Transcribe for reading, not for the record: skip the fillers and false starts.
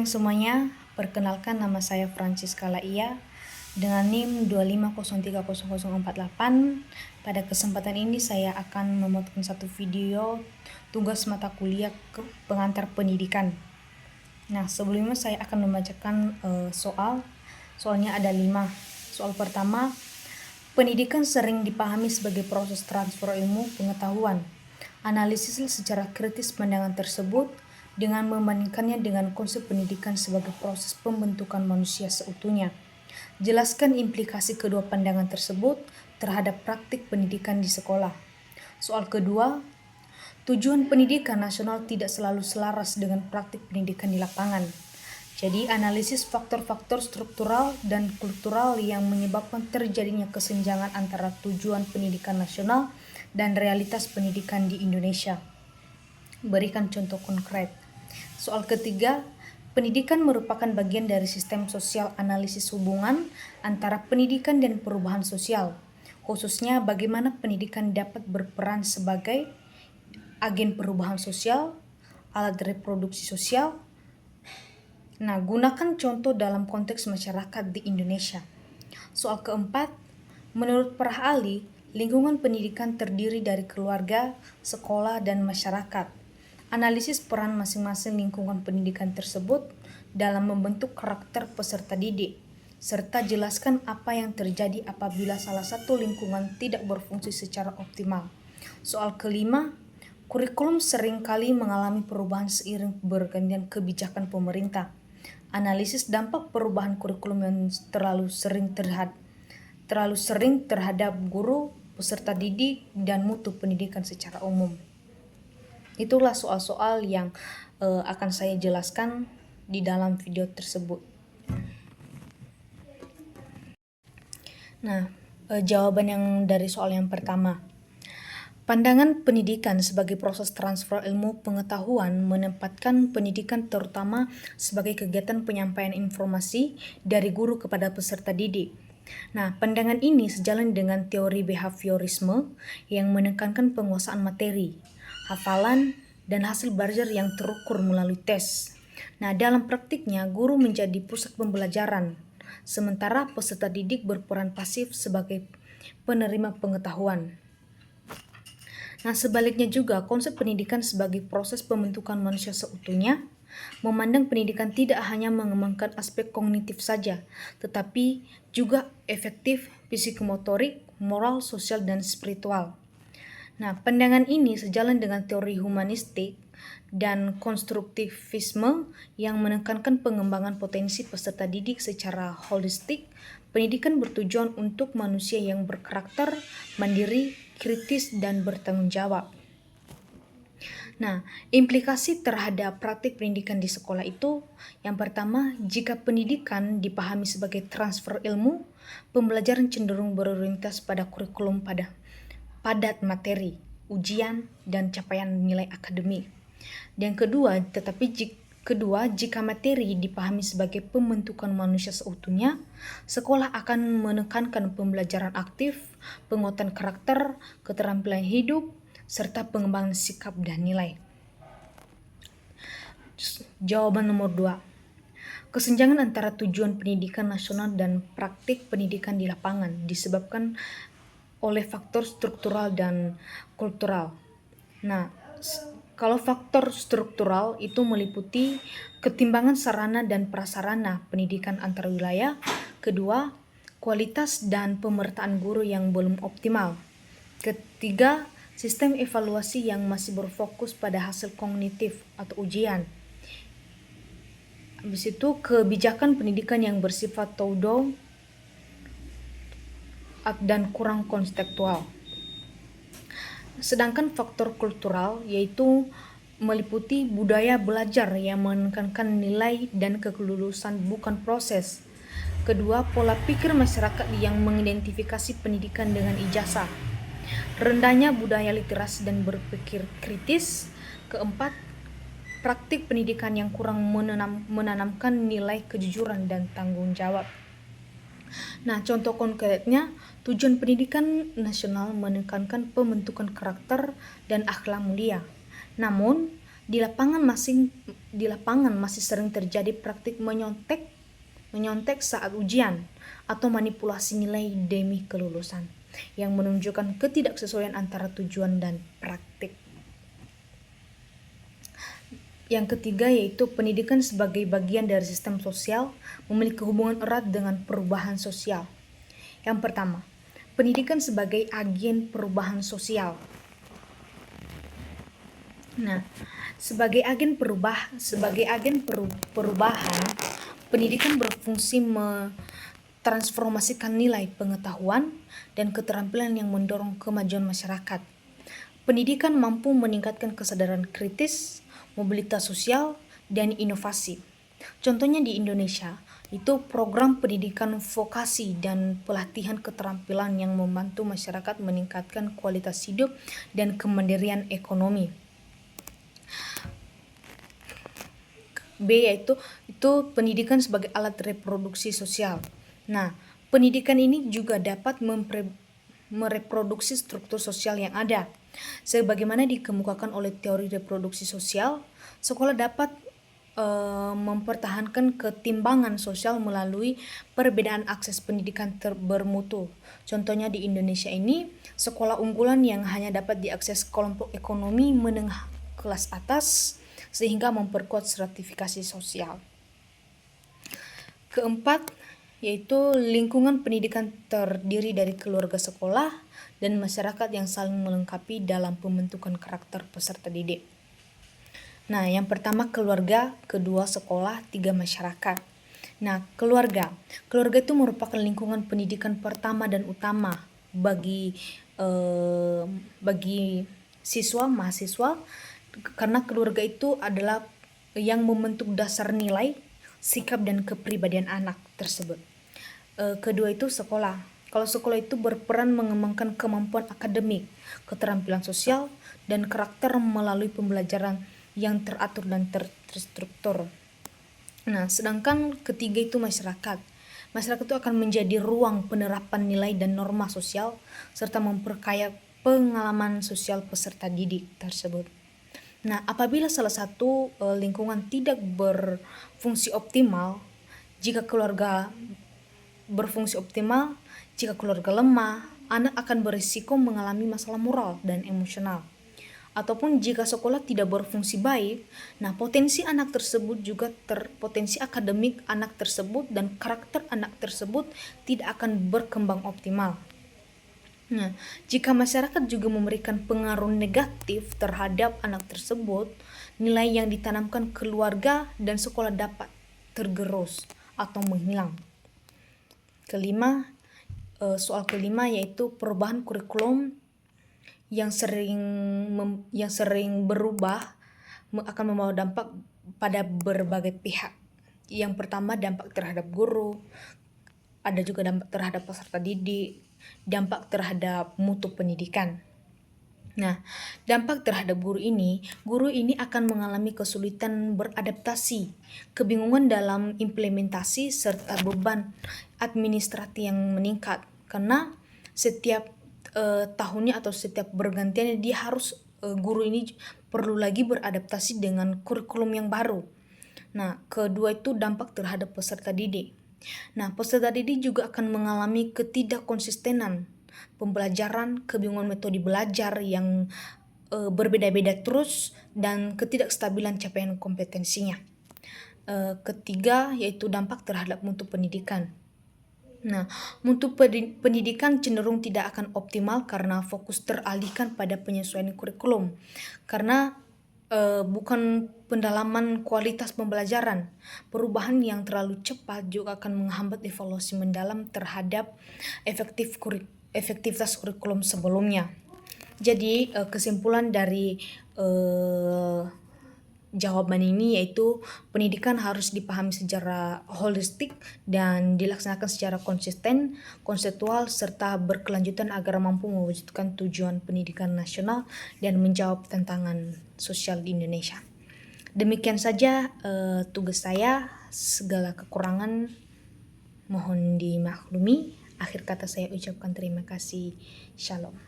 Semuanya, perkenalkan nama saya Francisca Laia dengan NIM 250300048. Pada kesempatan ini saya akan memotong satu video tugas mata kuliah pengantar pendidikan. Nah, sebelumnya saya akan membacakan soalnya ada 5. Soal pertama, pendidikan sering dipahami sebagai proses transfer ilmu pengetahuan. Analisis secara kritis pandangan tersebut dengan membandingkannya dengan konsep pendidikan sebagai proses pembentukan manusia seutuhnya. Jelaskan implikasi kedua pandangan tersebut terhadap praktik pendidikan di sekolah. Soal kedua, tujuan pendidikan nasional tidak selalu selaras dengan praktik pendidikan di lapangan. Jadi, analisis faktor-faktor struktural dan kultural yang menyebabkan terjadinya kesenjangan antara tujuan pendidikan nasional dan realitas pendidikan di Indonesia. Berikan contoh konkret. Soal ketiga, pendidikan merupakan bagian dari sistem sosial analisis hubungan antara pendidikan dan perubahan sosial, khususnya bagaimana pendidikan dapat berperan sebagai agen perubahan sosial, alat reproduksi sosial. Nah, gunakan contoh dalam konteks masyarakat di Indonesia. Soal keempat, menurut para ahli, lingkungan pendidikan terdiri dari keluarga, sekolah, dan masyarakat. Analisis peran masing-masing lingkungan pendidikan tersebut dalam membentuk karakter peserta didik, serta jelaskan apa yang terjadi apabila salah satu lingkungan tidak berfungsi secara optimal. Soal kelima, kurikulum seringkali mengalami perubahan seiring bergantian kebijakan pemerintah. Analisis dampak perubahan kurikulum yang terlalu sering terhadap guru, peserta didik, dan mutu pendidikan secara umum. Itulah soal-soal yang akan saya jelaskan di dalam video tersebut. Nah, jawaban yang dari soal yang pertama. Pandangan pendidikan sebagai proses transfer ilmu pengetahuan menempatkan pendidikan terutama sebagai kegiatan penyampaian informasi dari guru kepada peserta didik. Nah, pandangan ini sejalan dengan teori behaviorisme yang menekankan penguasaan materi, hafalan, dan hasil belajar yang terukur melalui tes. Nah, dalam praktiknya, guru menjadi pusat pembelajaran, sementara peserta didik berperan pasif sebagai penerima pengetahuan. Nah, sebaliknya juga, konsep pendidikan sebagai proses pembentukan manusia seutuhnya memandang pendidikan tidak hanya mengembangkan aspek kognitif saja, tetapi juga efektif psikomotorik, moral, sosial, dan spiritual. Nah, pandangan ini sejalan dengan teori humanistik dan konstruktivisme yang menekankan pengembangan potensi peserta didik secara holistik. Pendidikan bertujuan untuk manusia yang berkarakter, mandiri, kritis, dan bertanggung jawab. Nah, implikasi terhadap praktik pendidikan di sekolah itu, yang pertama, jika pendidikan dipahami sebagai transfer ilmu, pembelajaran cenderung berorientasi pada kurikulum padat materi, ujian, dan capaian nilai akademik. Yang kedua, jika materi dipahami sebagai pembentukan manusia seutuhnya, sekolah akan menekankan pembelajaran aktif, penguatan karakter, keterampilan hidup, serta pengembangan sikap dan nilai. Jawaban nomor 2. Kesenjangan antara tujuan pendidikan nasional dan praktik pendidikan di lapangan disebabkan oleh faktor struktural dan kultural. Nah, kalau faktor struktural itu meliputi ketimbangan sarana dan prasarana pendidikan antar wilayah. Kedua, kualitas dan pemerataan guru yang belum optimal. Ketiga, sistem evaluasi yang masih berfokus pada hasil kognitif atau ujian. Habis itu, kebijakan pendidikan yang bersifat todo dan kurang konseptual. Sedangkan faktor kultural yaitu meliputi budaya belajar yang menekankan nilai dan kelulusan bukan proses. Kedua, pola pikir masyarakat yang mengidentifikasi pendidikan dengan ijazah. Rendahnya budaya literasi dan berpikir kritis. Keempat, praktik pendidikan yang kurang menanamkan nilai kejujuran dan tanggung jawab. Nah, contoh konkretnya, tujuan pendidikan nasional menekankan pembentukan karakter dan akhlak mulia. Namun, Di lapangan masih sering terjadi praktik menyontek saat ujian atau manipulasi nilai demi kelulusan yang menunjukkan ketidaksesuaian antara tujuan dan praktik. Yang ketiga yaitu pendidikan sebagai bagian dari sistem sosial memiliki hubungan erat dengan perubahan sosial. Yang pertama, pendidikan sebagai agen perubahan sosial. Nah, sebagai agen perubahan, pendidikan berfungsi transformasikan nilai pengetahuan dan keterampilan yang mendorong kemajuan masyarakat. Pendidikan mampu meningkatkan kesadaran kritis, mobilitas sosial, dan inovasi. Contohnya di Indonesia, itu program pendidikan vokasi dan pelatihan keterampilan yang membantu masyarakat meningkatkan kualitas hidup dan kemandirian ekonomi. B yaitu pendidikan sebagai alat reproduksi sosial. Nah, pendidikan ini juga dapat mereproduksi struktur sosial yang ada. Sebagaimana dikemukakan oleh teori reproduksi sosial, sekolah dapat mempertahankan ketimbangan sosial melalui perbedaan akses pendidikan bermutu. Contohnya di Indonesia ini, sekolah unggulan yang hanya dapat diakses kelompok ekonomi menengah kelas atas sehingga memperkuat stratifikasi sosial. Keempat, yaitu lingkungan pendidikan terdiri dari keluarga, sekolah, dan masyarakat yang saling melengkapi dalam pembentukan karakter peserta didik. Nah, yang pertama keluarga, kedua sekolah, tiga masyarakat. Nah, keluarga itu merupakan lingkungan pendidikan pertama dan utama bagi siswa mahasiswa, karena keluarga itu adalah yang membentuk dasar nilai, sikap, dan kepribadian anak tersebut. Kedua itu sekolah. Kalau sekolah itu berperan mengembangkan kemampuan akademik, keterampilan sosial, dan karakter melalui pembelajaran yang teratur dan terstruktur. Nah, sedangkan ketiga itu masyarakat. Masyarakat itu akan menjadi ruang penerapan nilai dan norma sosial serta memperkaya pengalaman sosial peserta didik tersebut. Nah, apabila salah satu lingkungan tidak berfungsi optimal, jika keluarga lemah, anak akan berisiko mengalami masalah moral dan emosional. Ataupun jika sekolah tidak berfungsi baik, nah potensi akademik anak tersebut dan karakter anak tersebut tidak akan berkembang optimal. Nah, jika masyarakat juga memberikan pengaruh negatif terhadap anak tersebut, nilai yang ditanamkan keluarga dan sekolah dapat tergerus atau menghilang. Soal kelima yaitu perubahan kurikulum yang sering berubah akan membawa dampak pada berbagai pihak. Yang pertama, dampak terhadap guru, ada juga dampak terhadap peserta didik, dampak terhadap mutu pendidikan. Nah, dampak terhadap guru ini akan mengalami kesulitan beradaptasi, kebingungan dalam implementasi, serta beban administratif yang meningkat. Karena setiap tahunnya atau setiap bergantiannya guru ini perlu lagi beradaptasi dengan kurikulum yang baru. Nah, kedua itu dampak terhadap peserta didik. Nah, peserta didik juga akan mengalami ketidakkonsistenan pembelajaran, kebingungan metode belajar yang berbeda-beda terus, dan ketidakstabilan capaian kompetensinya. Ketiga yaitu dampak terhadap mutu pendidikan. Nah, mutu pendidikan cenderung tidak akan optimal karena fokus teralihkan pada penyesuaian kurikulum. Karena bukan pendalaman kualitas pembelajaran. Perubahan yang terlalu cepat juga akan menghambat evaluasi mendalam terhadap efektivitas kurikulum sebelumnya. Jadi kesimpulan dari jawaban ini yaitu pendidikan harus dipahami secara holistik dan dilaksanakan secara konsisten, konseptual, serta berkelanjutan agar mampu mewujudkan tujuan pendidikan nasional dan menjawab tantangan sosial di Indonesia. Demikian saja tugas saya, segala kekurangan mohon dimaklumi. Akhir kata saya ucapkan terima kasih. Shalom.